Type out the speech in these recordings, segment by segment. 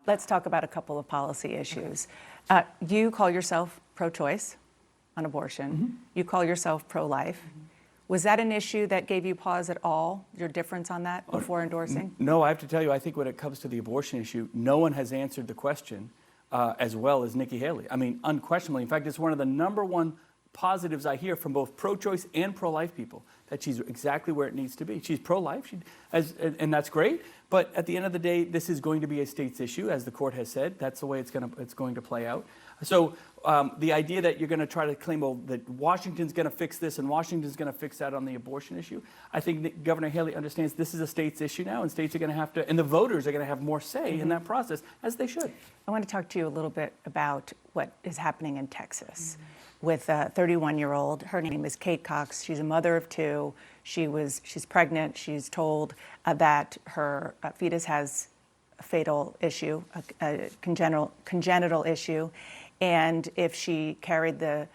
Let's talk about a couple of policy issues. You call yourself pro-choice on abortion. You call yourself pro-life. Was that an issue that gave you pause at all, your difference on that before endorsing? No, I have to tell you, I think when it comes to the abortion issue, no one has answered the question as well as Nikki Haley. I mean, unquestionably. In fact, it's one of the #1 positives I hear from both pro-choice and pro-life people, that she's exactly where it needs to be. She's pro-life, and that's great. But at the end of the day, this is going to be a state's issue, as the court has said. That's the way it's going to play out. So the idea that you're going to try to claim, well, that Washington's going to fix this and Washington's going to fix that on the abortion issue, I think that Governor Haley understands this is a state's issue now, and states are going to have to, and the voters are going to have more say in that process, as they should. I want to talk to you a little bit about what is happening in Texas with a 31-year-old. Her name is Kate Cox. She's a mother of 2. She's pregnant. She's told that her fetus has a fatal issue, a congenital issue, and if she carried the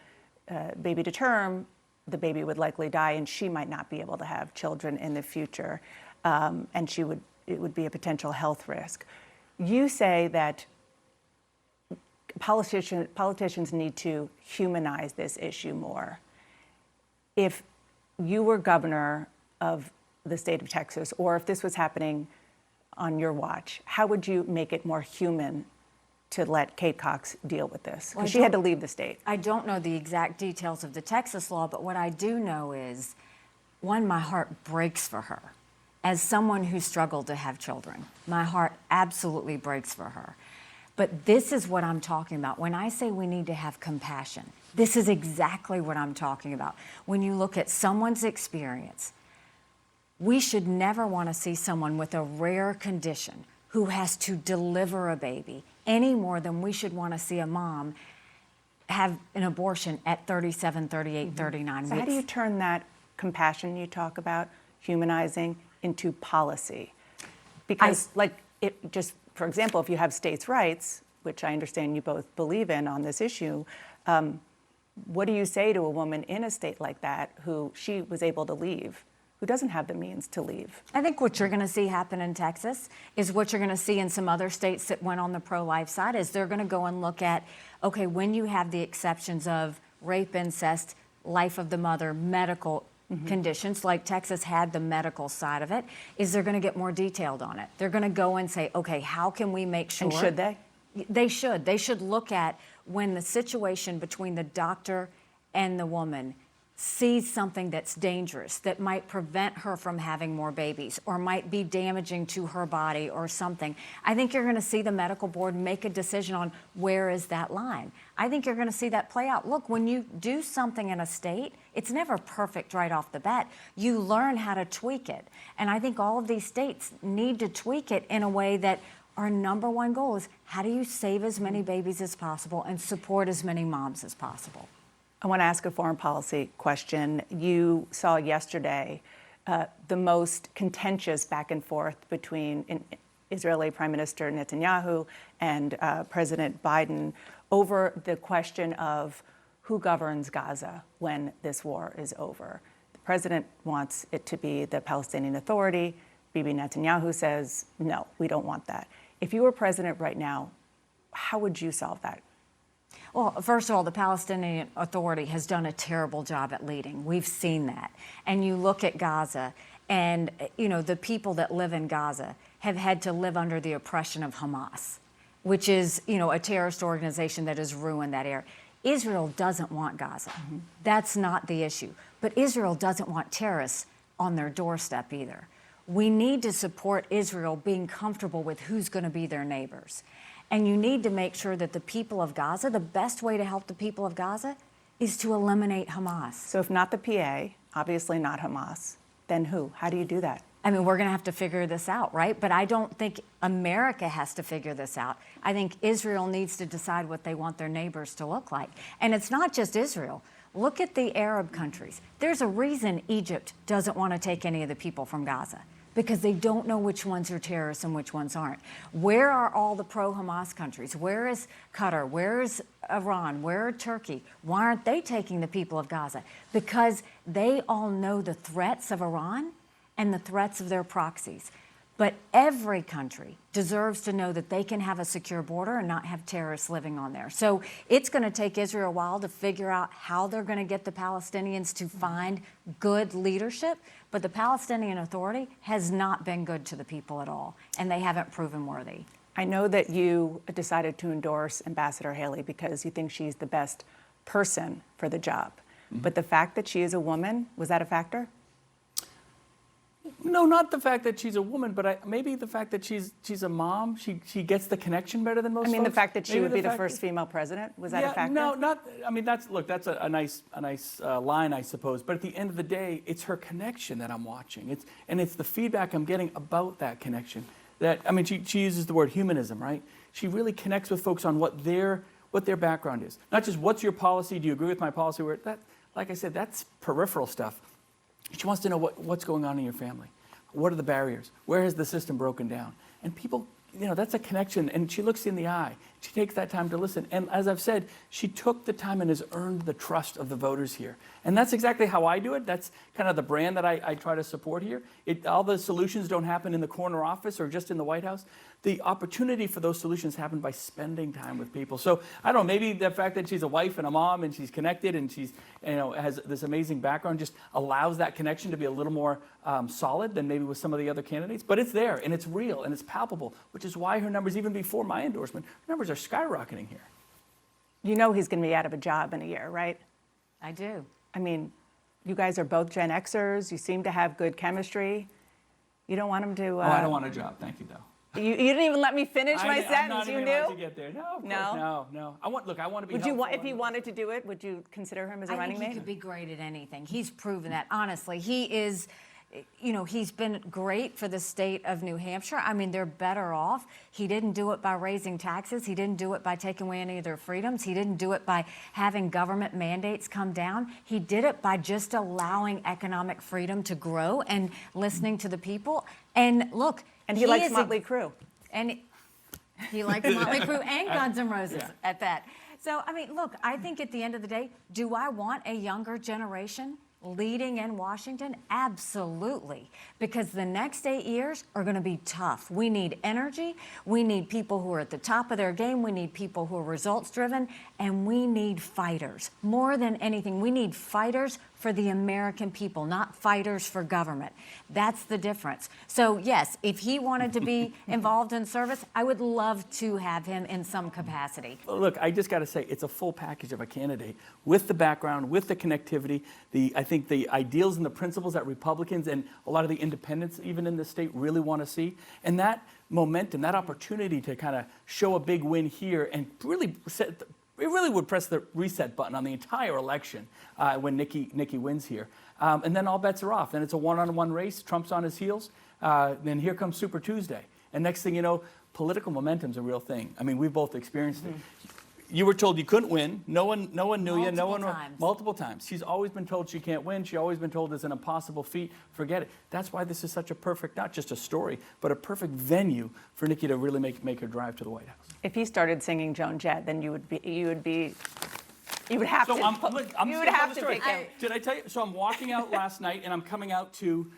baby to term, the baby would likely die, and she might not be able to have children in the future, and it would be a potential health risk. You say that politicians need to humanize this issue more. If you were governor of the state of Texas, or if this was happening on your watch, how would you make it more human to let Kate Cox deal with this? Because she had to leave the state. I don't know the exact details of the Texas law, but what I do know is, one, my heart breaks for her. As someone who struggled to have children, my heart absolutely breaks for her. But this is what I'm talking about. When I say we need to have compassion, this is exactly what I'm talking about. When you look at someone's experience, we should never want to see someone with a rare condition who has to deliver a baby any more than we should want to see a mom have an abortion at 37, 38, 39 weeks. So how do you turn that compassion you talk about, humanizing, into policy? Because, just for example, if you have states' rights, which I understand you both believe in on this issue, what do you say to a woman in a state like that who she was able to leave, who doesn't have the means to leave? I think what you're going to see happen in Texas is what you're going to see in some other states that went on the pro-life side, is they're going to go and look at, okay, when you have the exceptions of rape, incest, life of the mother, medical conditions, like Texas had the medical side of it, is they're going to get more detailed on it. They're going to go and say, okay, how can we make sure? And should they? They should. They should look at when the situation between the doctor and the woman sees something that's dangerous, that might prevent her from having more babies or might be damaging to her body or something. I think you're going to see the medical board make a decision on where is that line. I think you're going to see that play out. Look, when you do something in a state, it's never perfect right off the bat. You learn how to tweak it. And I think all of these states need to tweak it in a way that our #1 goal is, how do you save as many babies as possible and support as many moms as possible? I want to ask a foreign policy question. You saw yesterday the most contentious back and forth between Israeli Prime Minister Netanyahu and President Biden over the question of who governs Gaza when this war is over. The president wants it to be the Palestinian Authority. Bibi Netanyahu says, no, we don't want that. If you were president right now, how would you solve that? Well, first of all, the Palestinian Authority has done a terrible job at leading. We've seen that. And you look at Gaza, and the people that live in Gaza have had to live under the oppression of Hamas, which is a terrorist organization that has ruined that area. Israel doesn't want Gaza. That's not the issue. But Israel doesn't want terrorists on their doorstep either. We need to support Israel being comfortable with who's going to be their neighbors. And you need to make sure that the people of Gaza, the best way to help the people of Gaza is to eliminate Hamas. So if not the PA, obviously not Hamas, then who? How do you do that? I mean, we're going to have to figure this out, right? But I don't think America has to figure this out. I think Israel needs to decide what they want their neighbors to look like. And it's not just Israel. Look at the Arab countries. There's a reason Egypt doesn't want to take any of the people from Gaza, because they don't know which ones are terrorists and which ones aren't. Where are all the pro-Hamas countries? Where is Qatar? Where is Iran? Where are Turkey? Why aren't they taking the people of Gaza? Because they all know the threats of Iran and the threats of their proxies. But every country deserves to know that they can have a secure border and not have terrorists living on there. So it's going to take Israel a while to figure out how they're going to get the Palestinians to find good leadership. But the Palestinian Authority has not been good to the people at all, and they haven't proven worthy. I know that you decided to endorse Ambassador Haley because you think she's the best person for the job. But the fact that she is a woman, was that a factor? No, not the fact that she's a woman, but maybe the fact that she's a mom. She gets the connection better than most I mean, the folks. fact that she Maybe would be the fact first that- female president, was that Yeah, a factor? No, not. I mean, that's a nice line, I suppose. But at the end of the day, it's her connection that I'm watching. It's the feedback I'm getting about that connection. That, I mean, she uses the word humanism, right? She really connects with folks on what their background is. Not just what's your policy. Do you agree with my policy? Where that, like I said, that's peripheral stuff. She wants to know what's going on in your family. What are the barriers? Where has the system broken down? And people, that's a connection. And she looks in the eye. She takes that time to listen. And as I've said, she took the time and has earned the trust of the voters here. And that's exactly how I do it. That's kind of the brand that I try to support here. All the solutions don't happen in the corner office or just in the White House. The opportunity for those solutions happen by spending time with people. So I don't know, maybe the fact that she's a wife and a mom and she's connected and she's, has this amazing background just allows that connection to be a little more solid than maybe with some of the other candidates. But it's there and it's real and it's palpable, which is why her numbers, even before my endorsement, her numbers are skyrocketing here. You know he's going to be out of a job in a year, right? I do. I mean, you guys are both Gen Xers. You seem to have good chemistry. You don't want him to... I don't want a job, thank you, though. You didn't even let me finish my I'm sentence. not You even knew? allowed to get there. No, of No? course, no. I want to be Would you want, helpful if he wanted to do it, would you consider him as a I running think he mate? could be great at anything. He's proven that. Honestly, he is, he's been great for the state of New Hampshire. I mean, they're better off. He didn't do it by raising taxes. He didn't do it by taking away any of their freedoms. He didn't do it by having government mandates come down. He did it by just allowing economic freedom to grow and listening to the people. And look, And he likes is Motley Crue. And he likes Motley Crue and Guns N' Roses at that. So, I mean, look, I think at the end of the day, do I want a younger generation leading in Washington? Absolutely. Because the next 8 years are going to be tough. We need energy. We need people who are at the top of their game. We need people who are results driven. And we need fighters. More than anything, we need fighters for the American people, not fighters for government. That's the difference. So yes, if he wanted to be involved in service, I would love to have him in some capacity. Look, I just got to say, it's a full package of a candidate with the background, with the connectivity, I think the ideals and the principles that Republicans and a lot of the independents, even in the state, really want to see. And that momentum, that opportunity to kind of show a big win here and really it really would press the reset button on the entire election when Nikki wins here. And then all bets are off. Then it's a one-on-one race. Trump's on his heels. Then here comes Super Tuesday. And next thing you know, political momentum's a real thing. I mean, we've both experienced it. You were told you couldn't win. No one knew you. Multiple times. She's always been told she can't win. She's always been told it's an impossible feat. Forget it. That's why this is such a perfect, not just a story, but a perfect venue for Nikki to really make her drive to the White House. If he started singing Joan Jett, then you would have So to. I'm you would just have the to story. pick him. Did I tell you? So I'm walking out last night, and I'm coming out to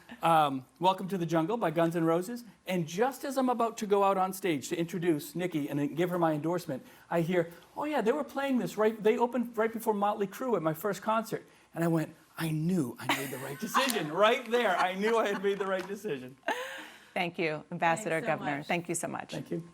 "Welcome to the Jungle" by Guns N' Roses. And just as I'm about to go out on stage to introduce Nikki and then give her my endorsement, I hear, "Oh yeah, they were playing this right. They opened right before Motley Crue at my first concert." And I went, "I knew I made the right decision right there. I knew I had made the right decision." Thank you, Ambassador Thanks so Governor. much. Thank you so much. Thank you.